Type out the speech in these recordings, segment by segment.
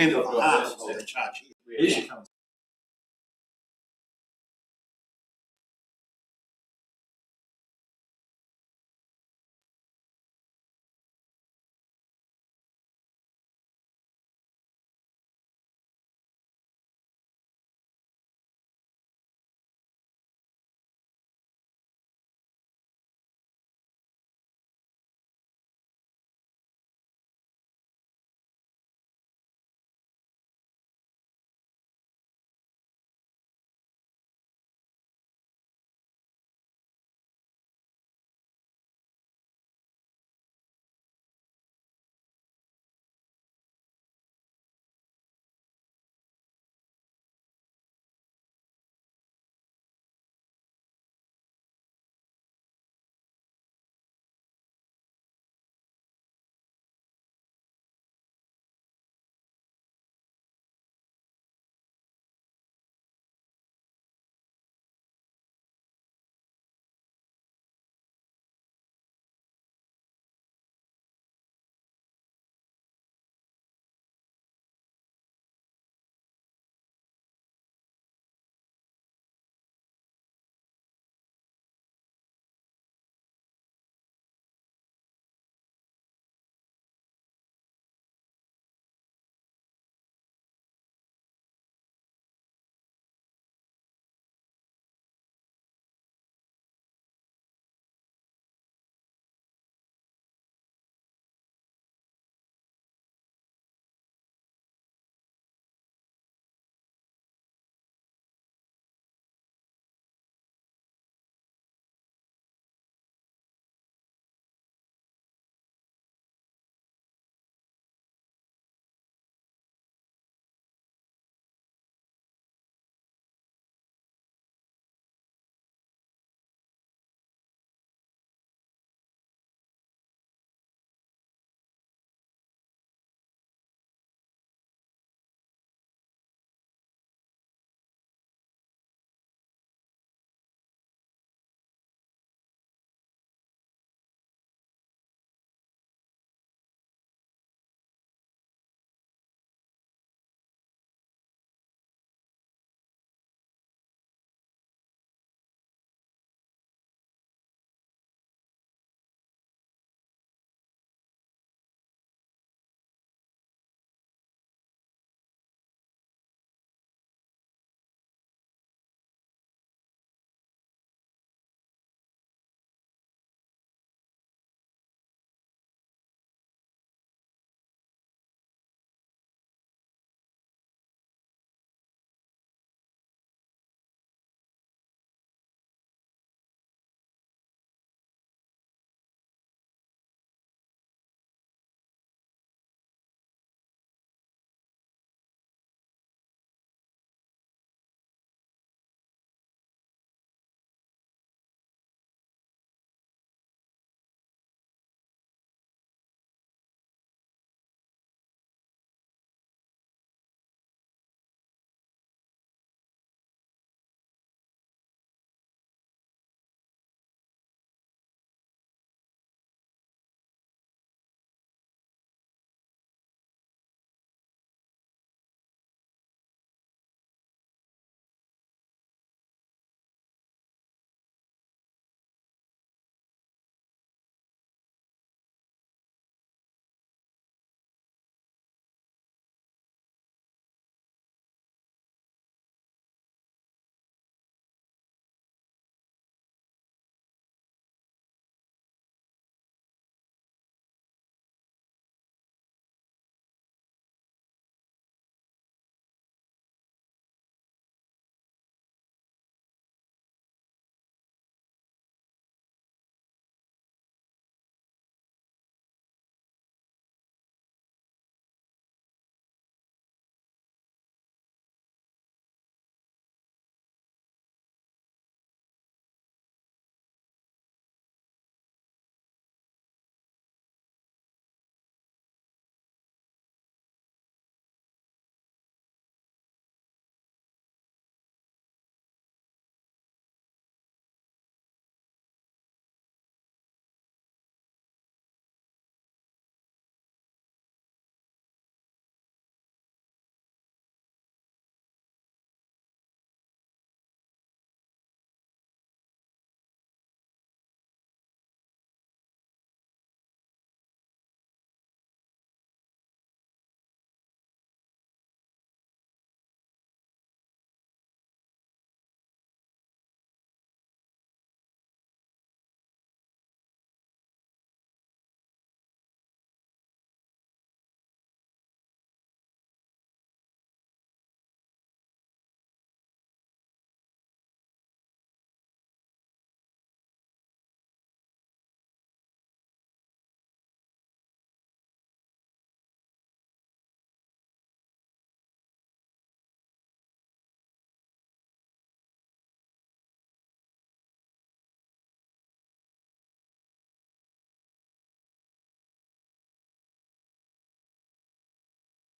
end of the household, they charge you.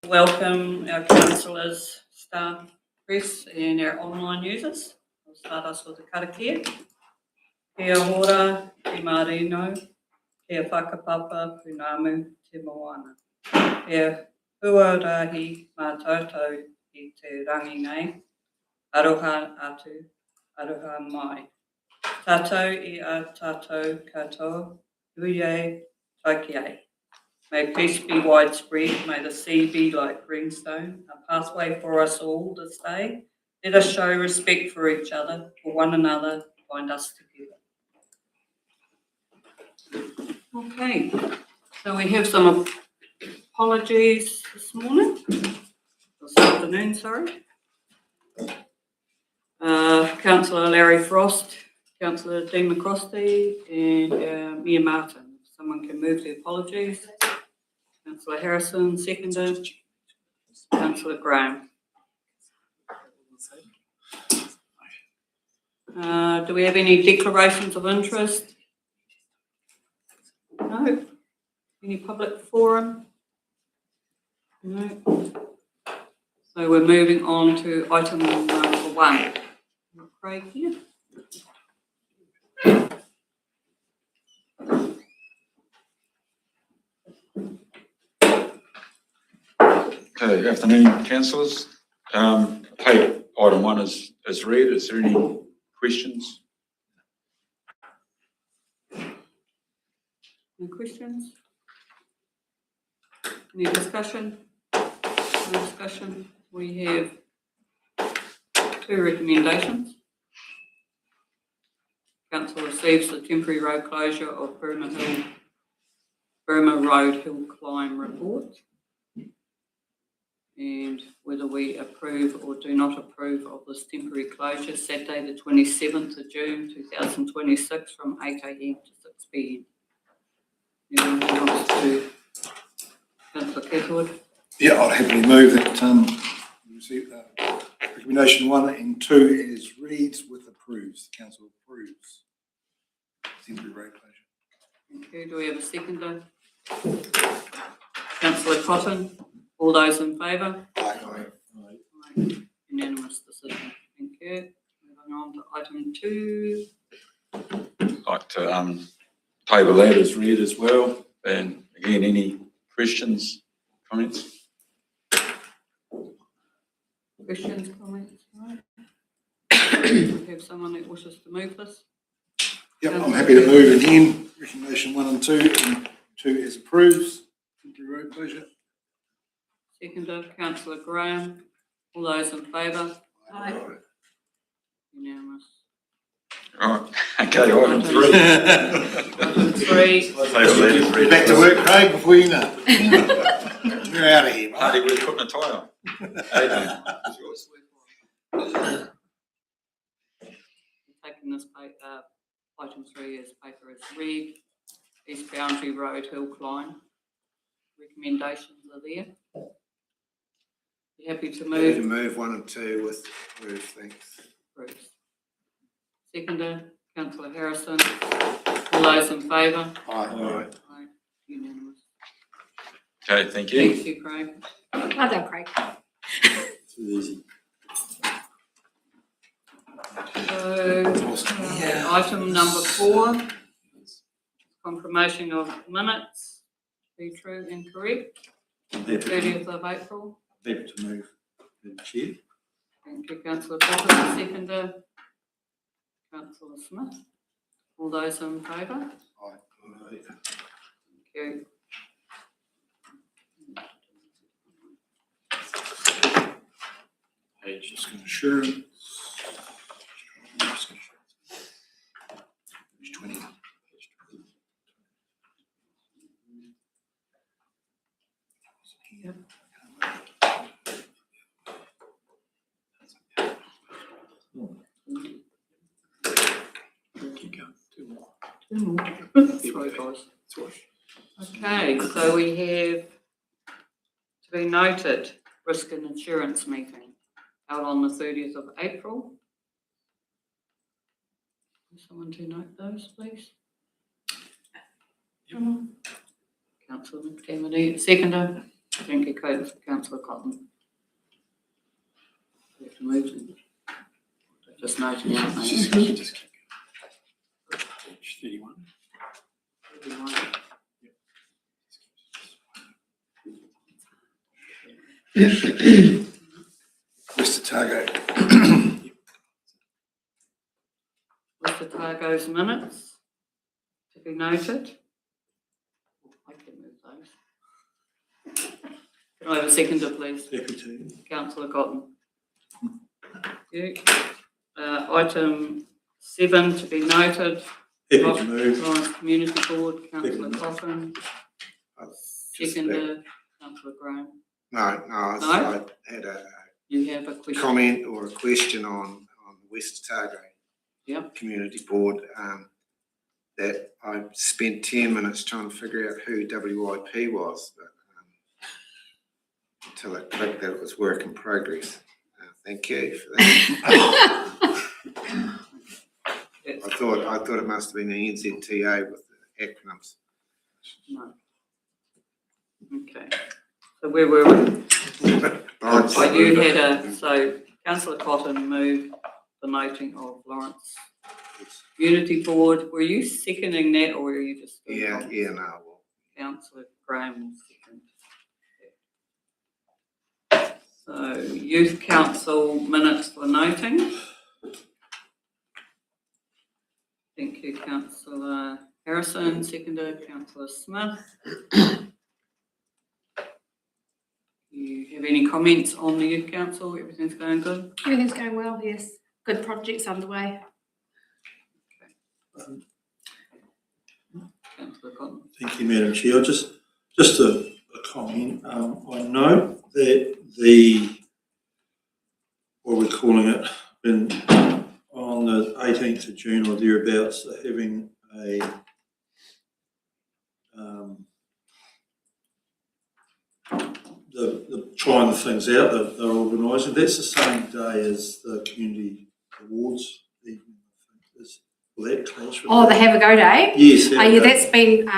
welcome our councillors, staff, press and our online users. I'll start us with the karakia. Kia hora, te marino, kia whakapapa, punamu, te moana. Kia huarahi mātou i te rangi nei, aroha atu, aroha mai. Tātou I a tātou katoa, uye, tauki. May peace be widespread, may the sea be like greenstone, a pathway for us all this day. Let us show respect for each other, for one another, bind us together. Okay, so we have some apologies this morning, this afternoon, sorry. Councillor Larry Frost, Councillor Dean McCrosty and Mia Martin. If someone can move the apologies. Councillor Harrison, seconder. Councillor Graham. Do we have any declarations of interest? No. Any public forum? No. So we're moving on to item number 1. Craig here. Okay, good afternoon, councillors. Take item 1 as read. Is there any questions? Any questions? Any discussion? No discussion. We have 2 recommendations. Council receives the temporary road closure of Burma Road Hill Climb report, and whether we approve or do not approve of this temporary closure Saturday the 27th of June 2026 from 8 AM to 6 PM. Anyone who wants to? Councillor Catherwood? Yeah, I'd happily move that we receive recommendation 1 and 2 is reads with approves. The council approves temporary road closure. Thank you. Do we have a seconder? Councillor Cotton. All those in favour? Aye. Aye. Unanimous decision. Thank you. Moving on to item 2. I'd like to table that as read as well. And again, any questions, comments? Questions, comments? Right. We have someone that wishes to move this? Yep, I'm happy to move again. Recommendation 1 and 2, and 2 is approves temporary road closure. Seconder, Councillor Graham. All those in favour? Aye. Unanimous. Right, okay, item 3. Item 3. Table that as read. Back to work, Craig, before you know. We're out of here, mate. Hardy, we're putting a tie on. Taking this item 3 as paper as read. East Boundary Road Hill Climb. Recommendations are there. You happy to move? To move 1 and 2 with approve, thanks. Bruce. Seconder, Councillor Harrison. All those in favour? Aye. Aye. Unanimous. Okay, thank you. Thank you, Craig. Well done, Craig. Too easy. So, item number 4, confirmation of minutes, be true and correct, 30th of April. Happy to move. Chair. Thank you, Councillor Potter. Seconder, Councillor Smith. All those in favour? Aye. Thank you. Just insurance. Page 20. Yep. Sorry, guys. Okay, so we have to be noted risk and insurance meeting held on the 30th of April. Someone to note those, please. Councillor McDermott, seconder. Thank you, Councillor Cotton. We have to move them. Just noting, aren't they? Just keep going. Page 31. 31. Mr. Targo. Mr. Targo's minutes to be noted. I can move those. Can I have a seconder, please? Secretary. Councillor Cotton. Thank you. Item 7 to be noted. Happy to move. Lawrence Community Board, Councillor Second. Cotton. Just Seconder, Councillor Graham. No, I had a You have a question? comment or a question on the West Otago Yep. Community Board, that I spent 10 minutes trying to figure out who WIP was, but until I clicked that it was work in progress. Thank you for that. I thought it must have been the NZTA with the acronyms. No. Okay. So where were we? Lawrence, So Councillor Cotton moved the noting of Lawrence Community Board. Were you seconding that, or were you just? yeah, no, well, Councillor Graham second. So Youth Council minutes for noting. Thank you, Councillor Harrison. Seconded, Councillor Smith. You have any comments on the Youth Council? Everything's going good? Everything's going well, yes. Good projects underway. Councillor Cotton. Thank you, Madam Chair. Just a comment. I know that what we're calling it, been on the 18th of June or thereabouts, they're having a the trying the things out that they're organising. That's the same day as the community awards evening, I think. Will that clash with Oh, that? the Have a Go Day? Yes. Yeah, that's been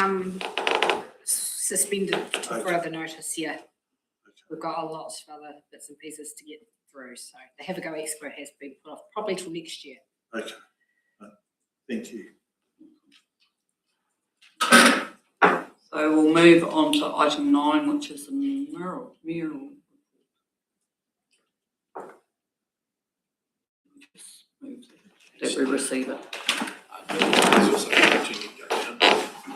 suspended for Okay. further notice, yeah. We've got a lot of other bits and pieces to get through, so the Have a Go Expo has been put off probably till next year. Okay. Thank you. So we'll move on to item 9, which is the mural. Just move that we receive it.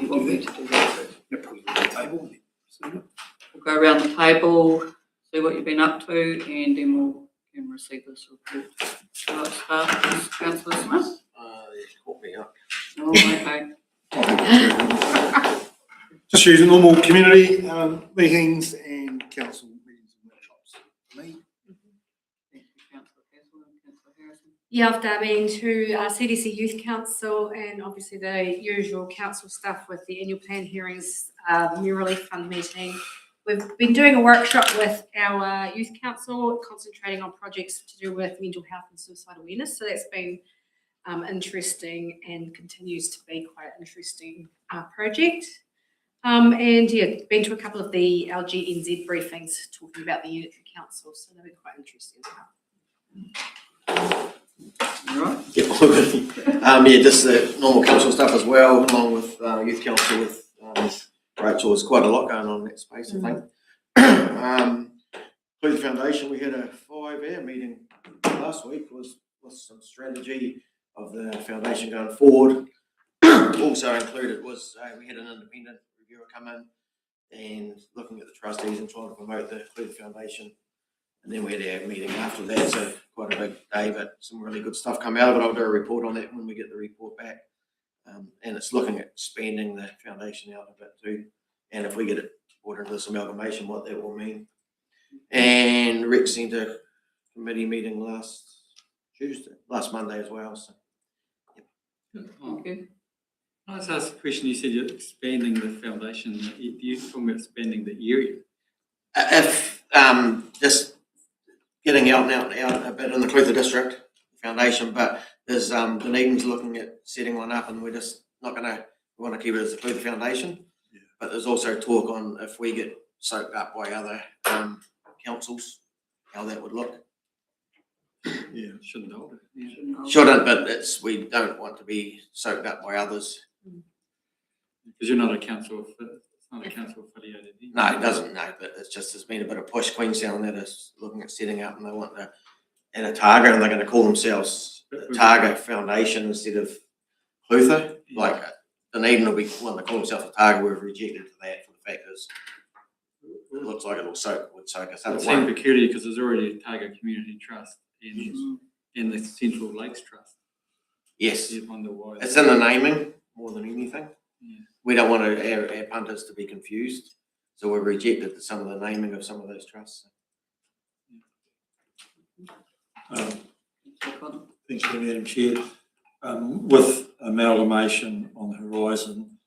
You want me to do that? We'll go around the table, see what you've been up to, and then we'll can receive this report. So let's start with Councillor Smith. you caught me up. Oh, okay. Just using normal community meetings and council meetings and workshops. Me. Thank you, Councillor Caswell and Councillor Harrison. Yeah, I've been to CDC Youth Council and obviously the usual council stuff with the annual plan hearings, really fun meeting. We've been doing a workshop with our youth council, concentrating on projects to do with mental health and suicide awareness. So that's been interesting and continues to be quite an interesting project. And yeah, been to a couple of the LGNZ briefings talking about the unitary council, so they've been quite interesting as well. All right. Yeah, all good. Yeah, just the normal council stuff as well, along with youth council with Rachel. There's quite a lot going on in that space, I think. Through the foundation, we had a 5-hour meeting last week with some strategy of the foundation going forward. Also included was we had an independent reviewer come in and looking at the trustees and trying to promote the foundation. And then we had our meeting after that, so quite a big day, but some really good stuff come out of it. I'll do a report on that when we get the report back. And it's looking at expanding the foundation out a bit too. And if we get it brought into this amalgamation, what that will mean. And Rec Centre committee meeting last Monday as well. So, Thank you. Can I just ask a question? You said you're expanding the foundation. Do you talking about expanding the area? if just getting out a bit in the Clutha district foundation, but there's Dunedin's looking at setting one up, and we're just not we want to keep it as the Clutha foundation. Yeah. But there's also talk on if we get soaked up by other councils, how that would look. Yeah. Shouldn't hold it. Yeah. Shouldn't, but we don't want to be soaked up by others. Because you're not a council, it's not a council affiliated. No, it doesn't, no, but it's just, there's been a bit of push. Queenstown that is looking at setting up and they want to, and a Targa, and they're going to call themselves Targa Foundation instead of Clutha. Like Dunedin will be one that call themselves a Targa. We've rejected that for the fact is it looks like would soak us up. It seemed peculiar because there's already a Targa Community Trust and the Central Lakes Trust. Yes, You'd wonder why. it's in the naming more than anything. Yeah. We don't want our punters to be confused, so we've rejected some of the naming of some of those trusts. Thank you, Madam Chair. With amalgamation on the horizon,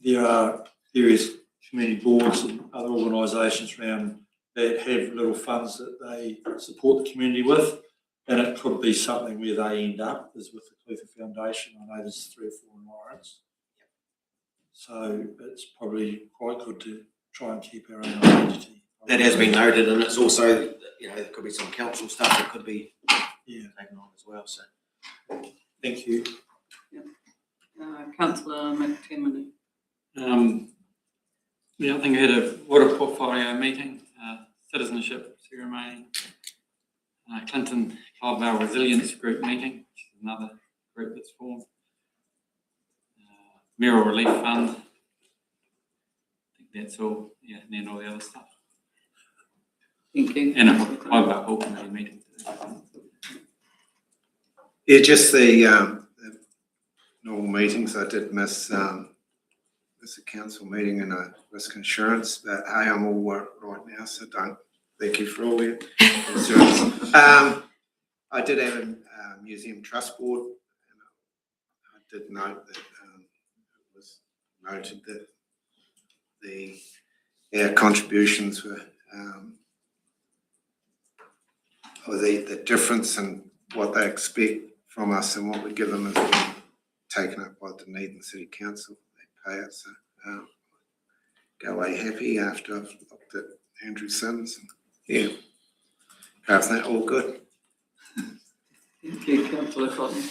there are various community boards and other organisations around that have little funds that they support the community with, and it could be something where they end up, as with the Clutha Foundation. I know there's 3 or 4 in Lawrence. So it's probably quite good to try and keep our own identity. That has been noted, and it's also, there could be some council stuff that could be taken on as well. So, thank you. Councillor McTimoney. I think we had a water portfolio meeting, citizenship ceremony, Clinton Club Resilience Group meeting, which is another group that's formed. Mural Relief Fund. I think that's all. Yeah, and then all the other stuff. Thank you. And a Hobart Committee meeting. Yeah, just the normal meetings. I did miss a council meeting and a risk insurance, but hey, I'm all right now, so don't. Thank you for all your concerns. I did have a museum trust board, and I did note that it was noted that our contributions were, or the difference in what they expect from us and what we give them is being taken up by the Dunedin City Council. They pay it, so go away happy after I've looked at Andrew Sims. And, perhaps not all good. Thank you, Councillor Cotton.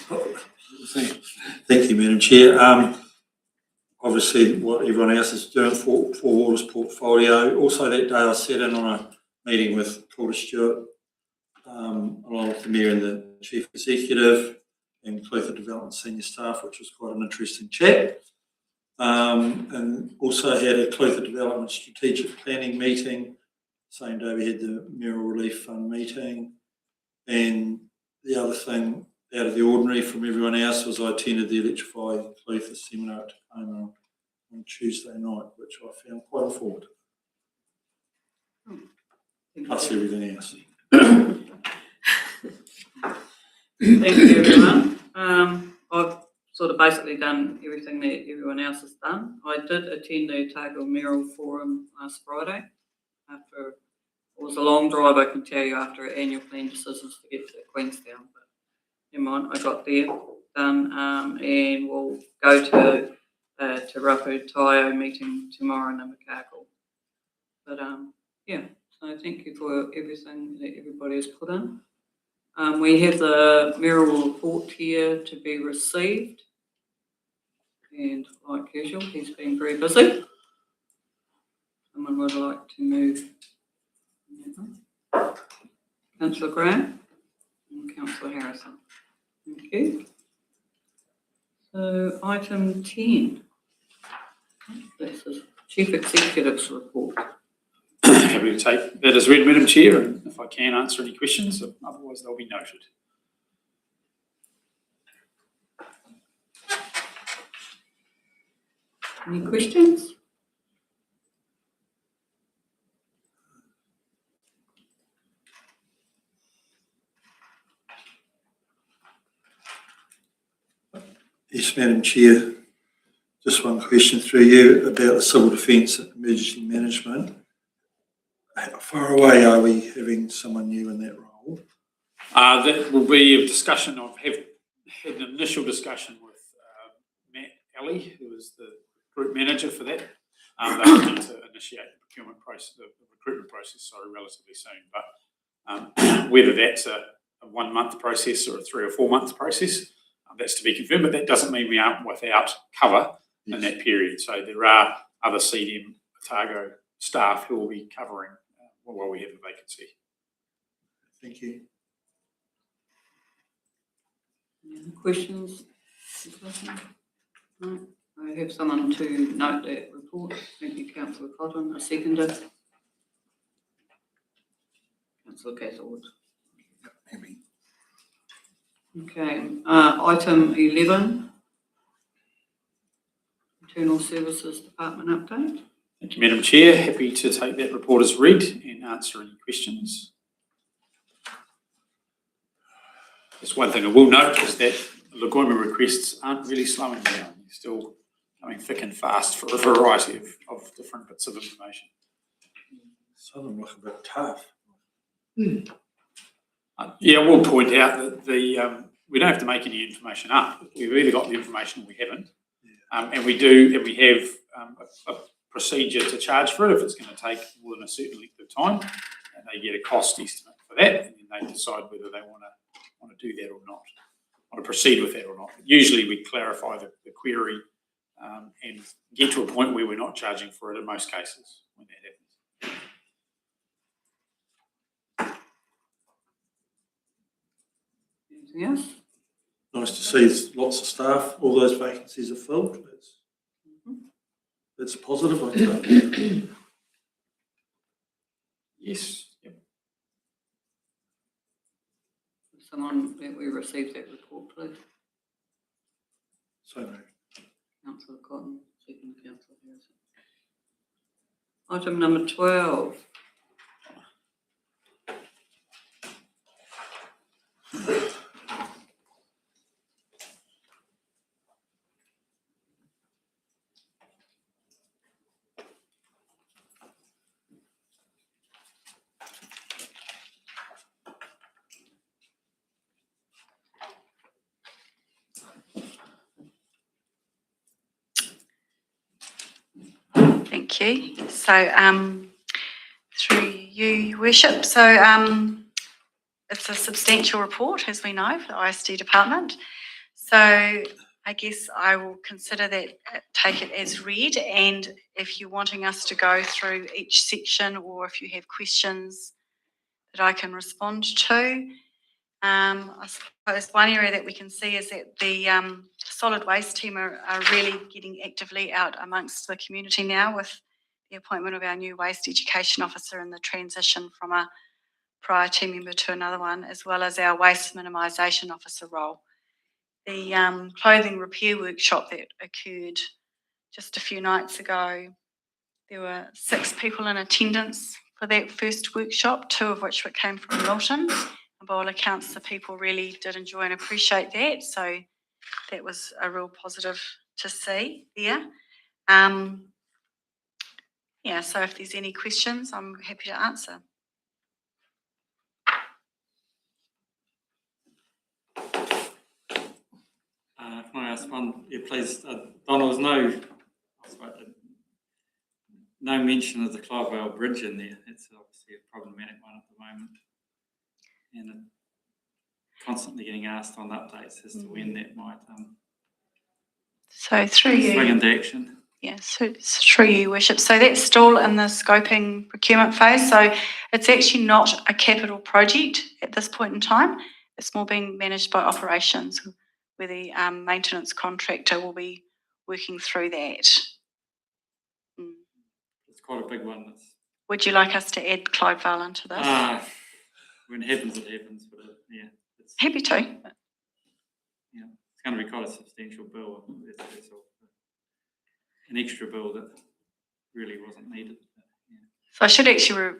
Thank you, Madam Chair. Obviously, what everyone else is doing for Waters portfolio. Also, that day I sat in on a meeting with Calder Stewart, along with the Mayor and the Chief Executive and Clutha Development Senior Staff, which was quite an interesting chat. And also had a Clutha Development Strategic Planning meeting. Same day we had the Mural Relief Fund meeting. And the other thing out of the ordinary from everyone else was I attended the Electrify Clutha seminar at Tacoma on Tuesday night, which I found quite informative. Plus everything else. Thank you, everyone. I've sort of basically done everything that everyone else has done. I did attend the Otago Mural Forum last Friday. After it was a long drive, I can tell you, after annual plan decisions to get to Queenstown. But never mind, I got there done, and we'll go to Te Rapu Taio meeting tomorrow in Invercargill. But so thank you for everything that everybody has put in. We have the mural report here to be received, and like usual, he's been very busy. Someone would like to move. Councillor Graham and Councillor Harrison. Thank you. So item 10. This is Chief Executive's report. Happy to take that as read, Madam Chair, and if I can answer any questions, otherwise they'll be noted. Any questions? Yes, Madam Chair. Just one question through you about the civil defence and emergency management. How far away are we having someone new in that role? That will be a discussion. I've had an initial discussion with Matt Alley, who is the group manager for that. They're looking to initiate the procurement process, the recruitment process, relatively soon. But whether that's a 1 month process or a 3 or 4 month process, that's to be confirmed. But that doesn't mean we aren't without cover in that period. So there are other CDM Otago staff who will be covering while we have a vacancy. Thank you. Any other questions? No. I have someone to note that report. Thank you, Councillor Cotton. I seconded. Councillor Catherwood. Amy. Okay, item 11. Internal Services Department update. Thank you, Madam Chair. Happy to take that report as read and answer any questions. Just one thing I will note is that Lagoima requests aren't really slowing down. They're still coming thick and fast for a variety of different bits of information. Some of them look a bit tough. Yeah, I will point out that we don't have to make any information up. We've either got the information or we haven't. And we have a procedure to charge for it if it's going to take more than a certain length of time, and they get a cost estimate for that, and then they decide whether they want to do that or not, want to proceed with that or not. But usually we clarify the query and get to a point where we're not charging for it in most cases when that happens. Anything else? Nice to see there's lots of staff, all those vacancies are filled. That's positive, I think. Yes. Yep. Someone that we received that report, please. So moved. Councillor Cotton, second Councillor Harrison. Item number 12. Thank you. So, through you, Your Worship. So, it's a substantial report, as we know, for the ISD department. So, I guess I will consider that, take it as read. And if you're wanting us to go through each section, or if you have questions that I can respond to, I suppose one area that we can see is that the solid waste team are really getting actively out amongst the community now with the appointment of our new waste education officer and the transition from a prior team member to another one, as well as our waste minimisation officer role. The clothing repair workshop that occurred just a few nights ago, there were 6 people in attendance for that first workshop, 2 of which came from Milton. And by all accounts, the people really did enjoy and appreciate that. So that was a real positive to see there. Yeah, so if there's any questions, I'm happy to answer. Can I ask one? Yeah, please. Donna, there's no mention of the Clivevale Bridge in there. It's obviously a problematic one at the moment. And constantly getting asked on updates as to when that might So through you. spring into action. Yeah, so it's through you, Worship. So that's still in the scoping procurement phase. So it's actually not a capital project at this point in time. It's more being managed by operations, where the maintenance contractor will be working through that. It's quite a big one. Would you like us to add Clydevale into this? When it happens, it happens. But it's Happy to. Yeah, it's going to be quite a substantial bill. It's an extra bill that really wasn't needed. Yeah. So I should actually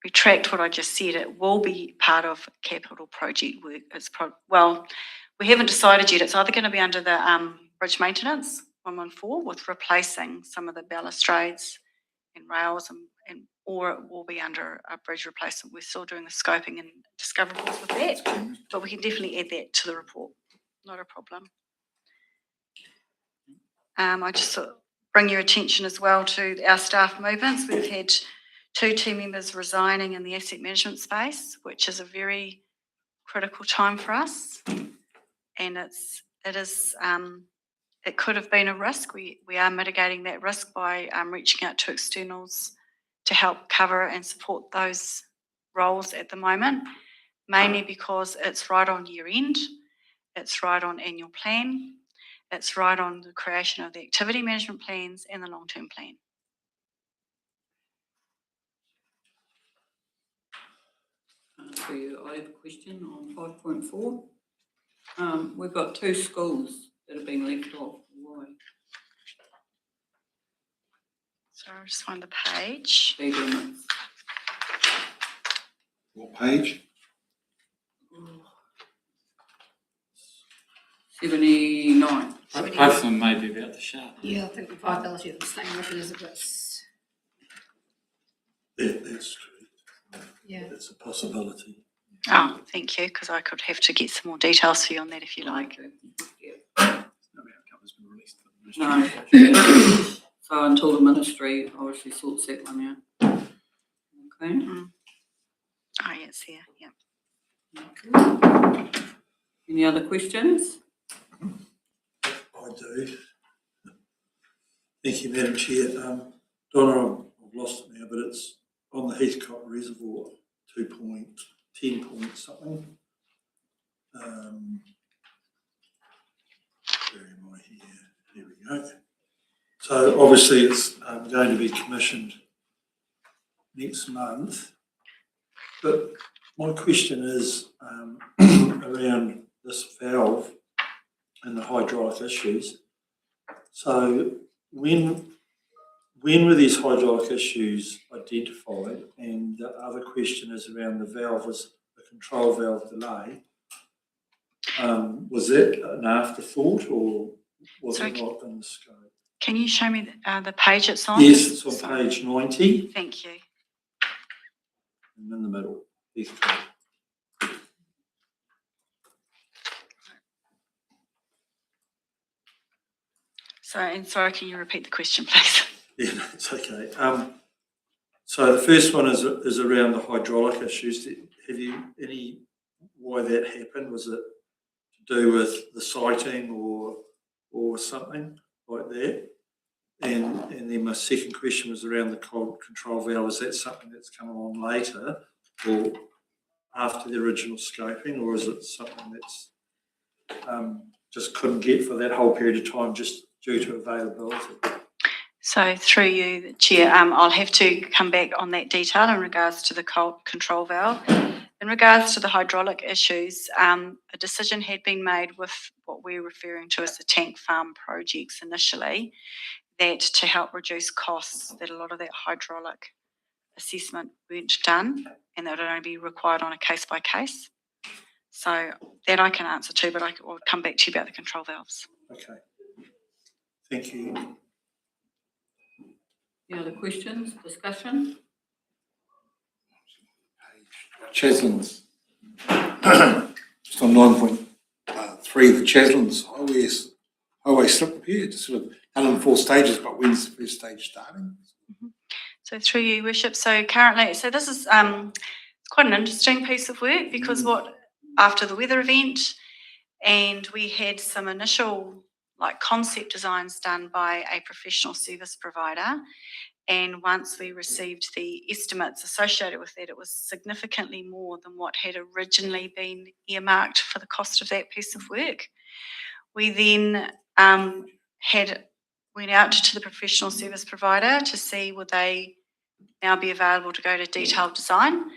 retract what I just said. It will be part of capital project work. Well, we haven't decided yet. It's either going to be under the bridge maintenance 114 with replacing some of the balustrades and rails, or it will be under a bridge replacement. We're still doing the scoping and discoverables with that, but we can definitely add that to the report. Not a problem. I just thought bring your attention as well to our staff movements. We've had 2 team members resigning in the asset management space, which is a very critical time for us. And it could have been a risk. We are mitigating that risk by reaching out to externals to help cover and support those roles at the moment, mainly because it's right on year end, it's right on annual plan, it's right on the creation of the activity management plans and the long-term plan. So I have a question on 5.4. We've got 2 schools that have been left off. Why? So I'll just find the page. Speed limits. What page? 79. Both of them may be about the sharp. Yeah, I think the viability of the same record is a bit, That's correct. yeah. That's a possibility. Oh, thank you, because I could have to get some more details for you on that if you like. Yeah. No outcome has been released for the No. So until the ministry obviously sorts that one out. Okay. Oh, yeah, it's here, yeah. Okay. Any other questions? I do. Thank you, Madam Chair. Donna, I've lost it now, but it's on the Heathcote Reservoir, 2.10 point something. Where am I here? Here we go. So obviously it's going to be commissioned next month. But my question is around this valve and the hydraulic issues. So when were these hydraulic issues identified? And the other question is around the valve, was the control valve delay. Was that an afterthought or was it not in the scope? Can you show me the page it's on? Yes, it's on Sorry. page 90 Thank you. and in the middle. Heathcote. Sorry, can you repeat the question, please? Yeah, no, it's okay. So the first one is around the hydraulic issues. Have you any why that happened? Was it to do with the sighting or something like that? And then my second question was around the control valve. Is that something that's come along later or after the original scoping, or is it something that's just couldn't get for that whole period of time just due to availability? So through you, Chair, I'll have to come back on that detail in regards to the control valve. In regards to the hydraulic issues, a decision had been made with what we're referring to as the tank farm projects initially, that to help reduce costs, that a lot of that hydraulic assessment weren't done and that would only be required on a case by case. So that I can answer to, but I will come back to you about the control valves. Okay. Thank you. Any other questions, discussion? Cheslands. Just on 9.3, the Cheslands highway slip repair, just sort of done in 4 stages, but when's the first stage starting? So through you, Worship. So currently, so this is it's quite an interesting piece of work because after the weather event, and we had some initial concept designs done by a professional service provider. And once we received the estimates associated with that, it was significantly more than what had originally been earmarked for the cost of that piece of work. We then went out to the professional service provider to see would they now be available to go to detailed design.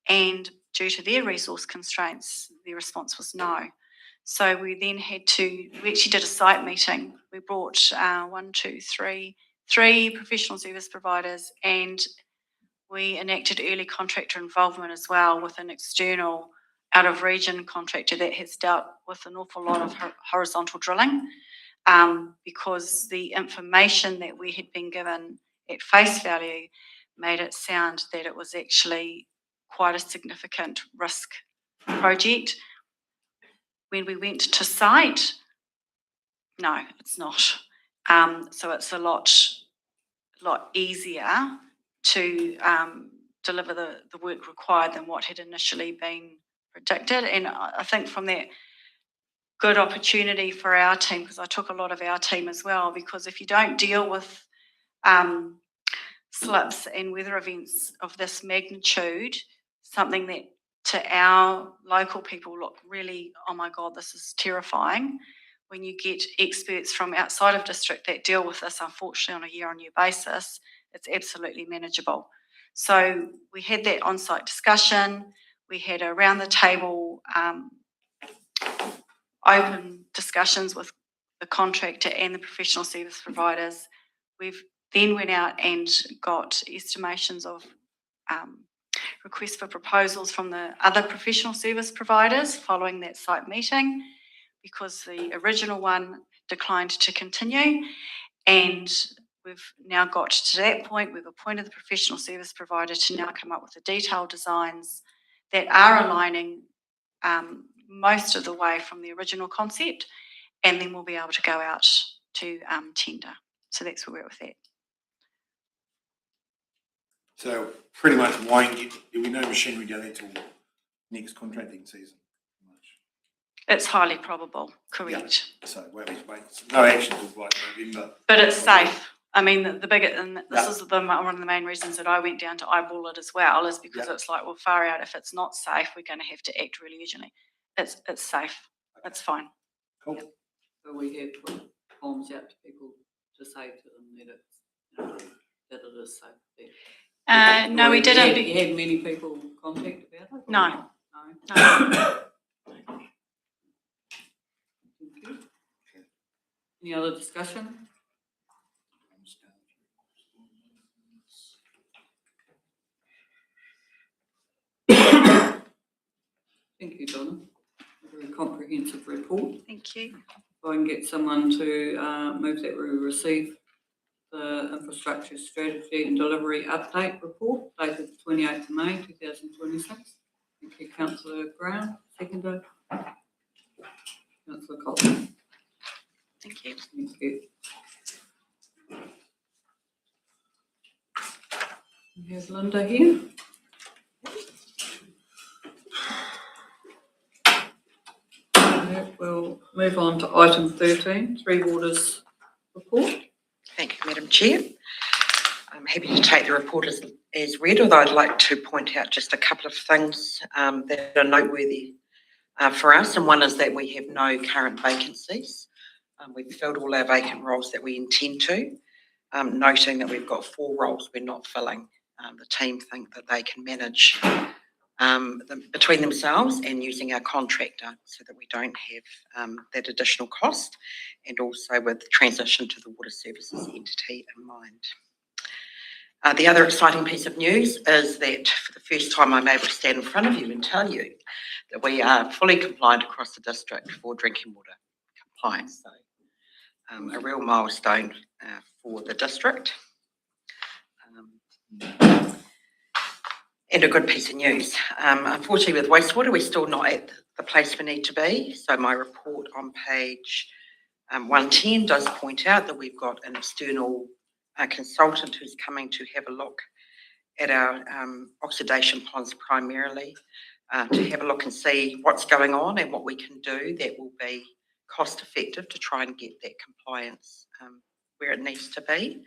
And due to their resource constraints, the response was no. So we then we actually did a site meeting. We brought 3 professional service providers, and we enacted early contractor involvement as well with an external out-of-region contractor that has dealt with an awful lot of horizontal drilling, because the information that we had been given at face value made it sound that it was actually quite a significant risk project. When we went to site, no, it's not. So it's a lot easier to deliver the work required than what had initially been predicted. And I think from that, good opportunity for our team, because I took a lot of our team as well, because if you don't deal with slips and weather events of this magnitude, something that to our local people look really, oh my God, this is terrifying. When you get experts from outside of district that deal with this, unfortunately, on a year-on-year basis, it's absolutely manageable. So we had that on-site discussion. We had around the table open discussions with the contractor and the professional service providers. We've then went out and got estimations of requests for proposals from the other professional service providers following that site meeting, because the original one declined to continue. And we've now got to that point. We've appointed the professional service provider to now come up with the detailed designs that are aligning most of the way from the original concept, and then we'll be able to go out to tender. So that's where we're at with that. So pretty much there'll be no machinery down there till next contracting season. It's highly probable, correct. Yeah. So we'll have to wait. No action till like November. But it's safe. I mean, the bigger, and this is one of the main reasons that I went down to eyeball it as well, is because it's like, well, far out, if it's not safe, we're going to have to act really urgently. It's safe. Okay. It's fine. Cool. Yep. So we have put forms out to people to say to them that it is safe. No, we didn't. You had many people contact about it? No. No. Any other discussion? Thank you, Donna. A very comprehensive report. Thank you. If I can get someone to move that we receive the infrastructure strategy and delivery update report dated 28th of May 2026. Thank you, Councillor Brown. Seconder. Councillor Coleman. Thank you. Thank you. We have Linda here. We'll move on to item 13, Three Waters report. Thank you, Madam Chair. I'm happy to take the report as read, although I'd like to point out just a couple of things that are noteworthy for us. And one is that we have no current vacancies. We've filled all our vacant roles that we intend to, noting that we've got 4 roles we're not filling. The team think that they can manage them between themselves and using our contractor so that we don't have that additional cost, and also with transition to the water services entity in mind. The other exciting piece of news is that for the first time I'm able to stand in front of you and tell you that we are fully compliant across the district for drinking water compliance. So a real milestone for the district. And a good piece of news. Unfortunately, with wastewater, we're still not at the place we need to be. So my report on page 110 does point out that we've got an external consultant who's coming to have a look at our oxidation ponds primarily, to have a look and see what's going on and what we can do that will be cost effective to try and get that compliance where it needs to be,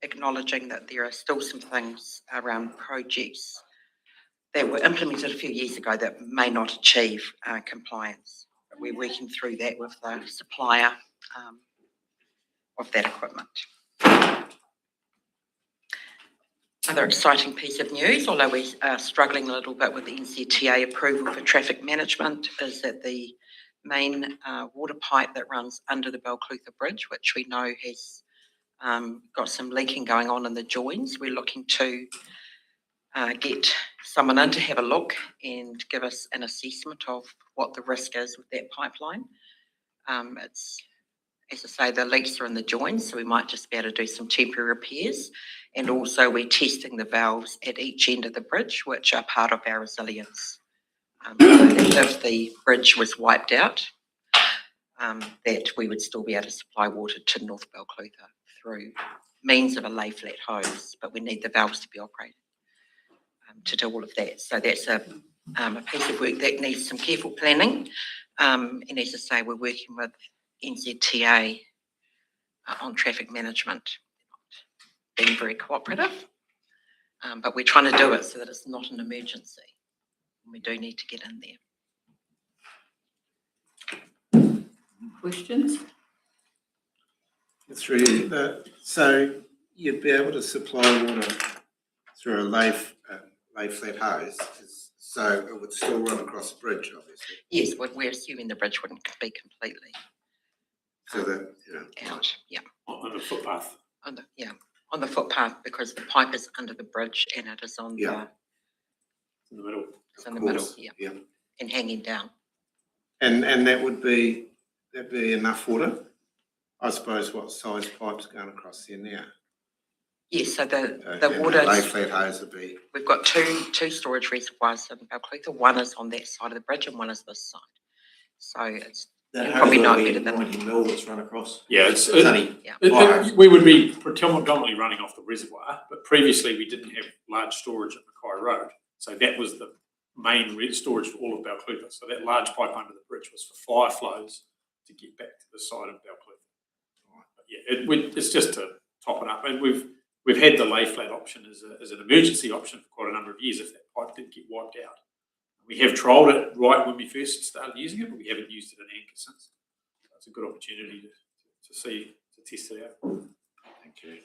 acknowledging that there are still some things around projects that were implemented a few years ago that may not achieve compliance. But we're working through that with the supplier of that equipment. Another exciting piece of news, although we are struggling a little bit with the NZTA approval for traffic management, is that the main water pipe that runs under the Belclutha Bridge, which we know has got some leaking going on in the joins, we're looking to get someone in to have a look and give us an assessment of what the risk is with that pipeline. It's, as I say, the leaks are in the joins, so we might just be able to do some temporary repairs. And also we're testing the valves at each end of the bridge, which are part of our resilience. So that if the bridge was wiped out, that we would still be able to supply water to North Balclutha through means of a lay flat hose, but we need the valves to be operated to do all of that. So that's a piece of work that needs some careful planning. And as I say, we're working with NZTA on traffic management, being very cooperative, but we're trying to do it so that it's not an emergency. We do need to get in there. Questions? So you'd be able to supply water through a lay flat hose, so it would still run across the bridge, obviously. Yes, we're assuming the bridge wouldn't be completely So that, out, yeah. On the footpath. On the footpath, because the pipe is under the bridge and it is on Yeah. In the middle. it's in the middle, course, yeah, and hanging down. And that'd be enough water? I suppose what size pipe's going across there now? Yes, so the And water, lay flat hose would be, we've got two storage reservoirs in Balclutha. One is on that side of the bridge and one is this side. So it's That probably hose not will be better than- 90 mil that's run across. Yeah, It's only Yeah. we would be predominantly running off the reservoir, but previously we didn't have large storage at Mackay Road. So that was the main storage for all of Balclutha. So that large pipe under the bridge was for fire flows to get back to the side of Balclutha. But yeah, it's just to top it up. And we've had the lay flat option as an emergency option for quite a number of years if that pipe did get wiped out. We have trialled it right when we first started using it, but we haven't used it in anchor since. So it's a good opportunity to test it out. thank you.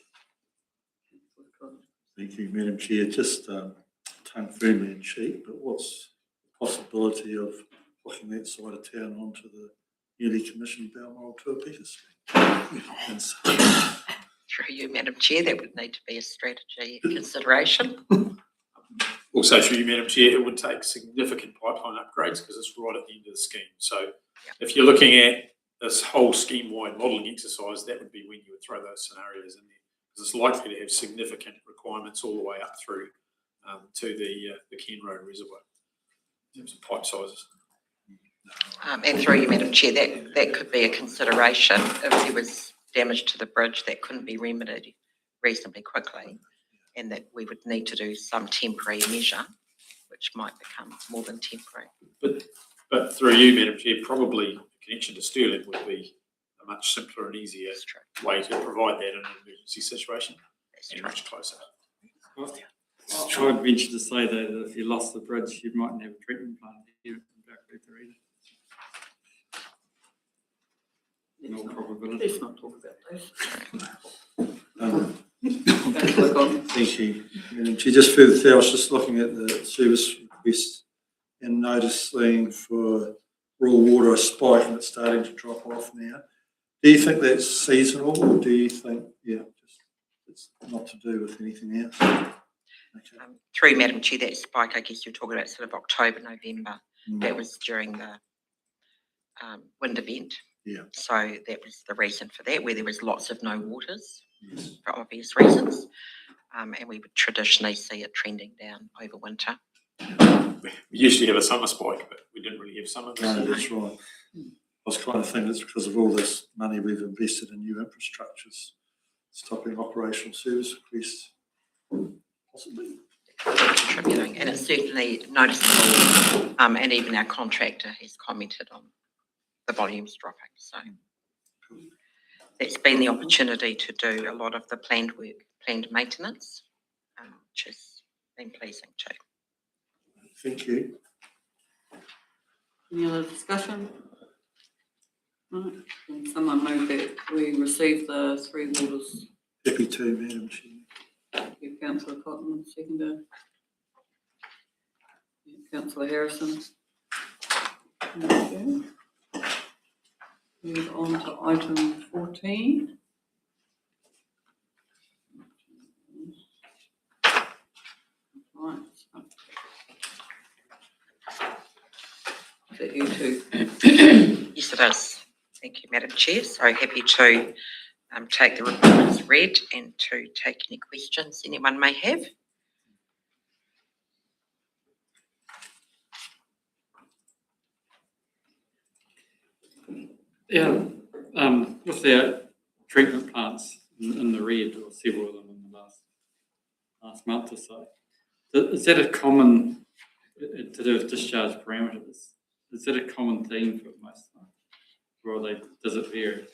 Thank you, Madam Chair. Just tongue firmly in cheek, but what's the possibility of looking that side of town onto the newly commissioned Balmoral Tuapeka scheme? And so, through you, Madam Chair, that would need to be a strategy consideration. Also, through you, Madam Chair, it would take significant pipeline upgrades because it's right at the end of the scheme. So if you're looking at this whole scheme-wide modelling exercise, that would be when you would throw those scenarios in there because it's likely to have significant requirements all the way up through to the Ken Road Reservoir in terms of pipe sizes. And through you, Madam Chair, that could be a consideration if there was damage to the bridge that couldn't be remedied reasonably quickly, and that we would need to do some temporary measure, which might become more than temporary. But through you, Madam Chair, probably a connection to Stirling would be a much simpler and easier That's true. way to provide that in an emergency situation That's and true. much closer. I would venture to say that if you lost the bridge, you mightn't have a treatment plant here in Balclutha either. In all probability. Let's not talk about those. Councillor Cotton. Thank you, Madam Chair. Just further to, I was just looking at the service request and noticing for raw water a spike and it's starting to drop off now. Do you think that's seasonal or do you think, just it's not to do with anything else? Okay. Through Madam Chair, that spike, I guess you're talking about sort of October, November. That was during the wind event. Yeah. So that was the reason for that, where there was lots of no waters Yes. for obvious reasons. And we would traditionally see it trending down over winter. We usually have a summer spike, but we didn't really have summer. No, that's right. I was kind of thinking it's because of all this money we've invested in new infrastructures, stopping operational service requests, possibly. Contributing, and it's certainly noticeable, and even our contractor has commented on the volumes dropping. So that's been the opportunity to do a lot of the planned work, planned maintenance, which has been pleasing too. Thank you. Any other discussion? Right, can someone move that we receive the three waters? Happy to, Madam Chair. Thank you, Councillor Cotton, seconder. Councillor Harrison. Okay. Move on to item 14. Right. Is that you two? Yes, it is. Thank you, Madam Chair. So happy to take the report as read and to take any questions anyone may have. Yeah, with their treatment plants in the red, or several of them in the last month or so, is that a common, to do with discharge parameters, is that a common theme for most of them? Or does it vary?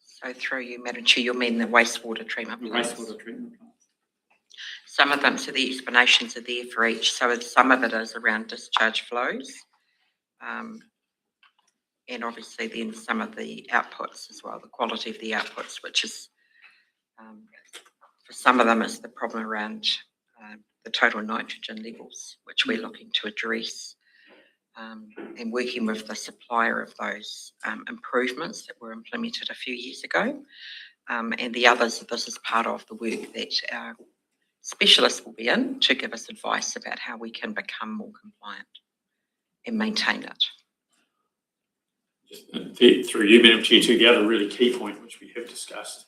So through you, Madam Chair, you mean the wastewater treatment The plants? wastewater treatment plants. Some of them, so the explanations are there for each. So some of it is around discharge flows. And obviously then some of the outputs as well, the quality of the outputs, which is, for some of them is the problem around the total nitrogen levels, which we're looking to address. And working with the supplier of those improvements that were implemented a few years ago. And the others, this is part of the work that our specialists will be in to give us advice about how we can become more compliant and maintain it. Through you, Madam Chair, to the other really key point which we have discussed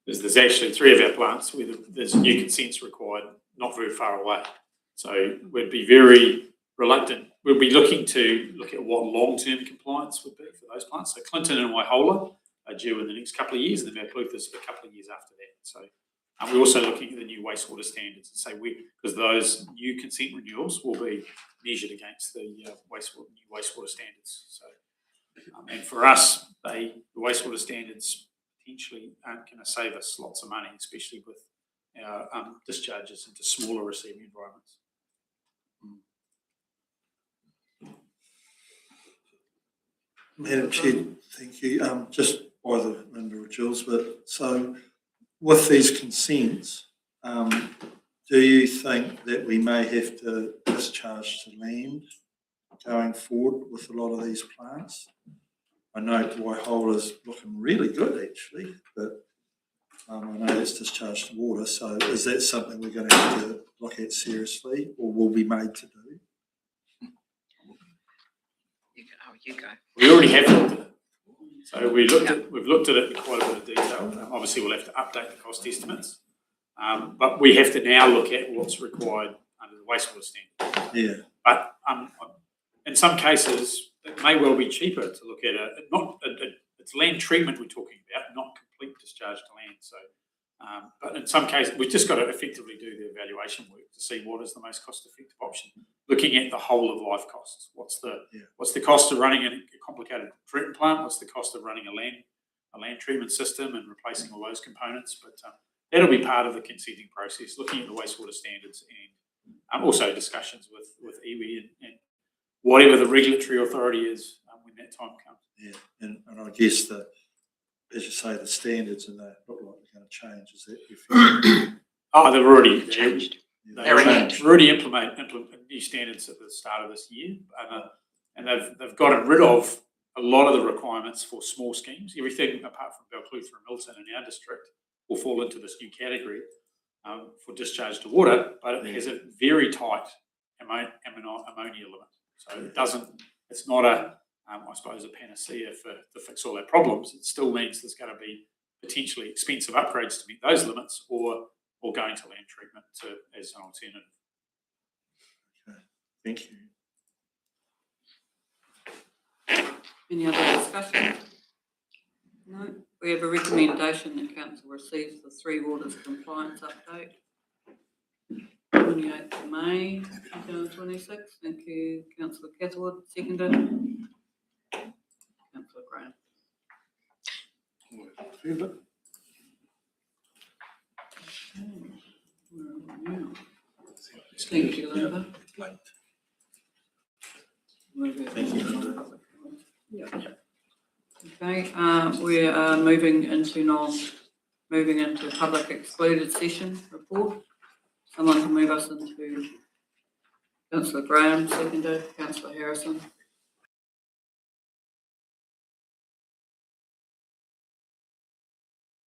is there's actually 3 of our plants where there's new consents required not very far away. So we'd be very reluctant. We'll be looking at what long-term compliance would be for those plants. So Clinton and Waihola are due in the next couple of years, and then Mapluthas a couple of years after that. So we're also looking at the new wastewater standards and say because those new consent renewals will be measured against the new wastewater standards. So. And for us, the wastewater standards potentially aren't going to save us lots of money, especially with our discharges into smaller receiving environments. Madam Chair, thank you. Just by the individuals, but so with these consents, do you think that we may have to discharge to land going forward with a lot of these plants? I know Waihola is looking really good actually, but I know it's discharged to water. So is that something we're going to have to look at seriously, or will be made to do? You go. We already have looked at it. So we've looked at it in quite a bit of detail. Obviously, we'll have to update the cost estimates, but we have to now look at what's required under the wastewater standard. Yeah. But in some cases, it may well be cheaper to look at it's land treatment we're talking about, not complete discharge to land. So, but in some cases, we've just got to effectively do the evaluation work to see what is the most cost-effective option. Looking at the whole of life costs. What's the cost of running a complicated treatment plant? What's the cost of running a land treatment system and replacing all those components? But that'll be part of the consenting process. Looking at the wastewater standards and also discussions with iwi and whatever the regulatory authority is when that time comes. Yeah, and I guess as you say, the standards and they look like they're going to change. Is that your feeling? They've already Changed. They already implement new standards at the start of this year, and they've gotten rid of a lot of the requirements for small schemes. Everything apart from Mapluthas and Milton in our district will fall into this new category for discharge to water, but it has a very tight ammonia limit. So it's not I suppose, a panacea to fix all our problems. It still means there's going to be potentially expensive upgrades to meet those limits, or going to land treatment as an alternative. Okay, thank you. Any other discussion? No. We have a recommendation that council receives the 3 waters compliance update. 28th of May 2026. Thank you, Councillor Catherwood. Seconded. Councillor Graham. Thank you, Linda. Thank you. Yeah. Okay, we are moving into public excluded session report. Someone can move us into Councillor Graham, seconded, Councillor Harrison.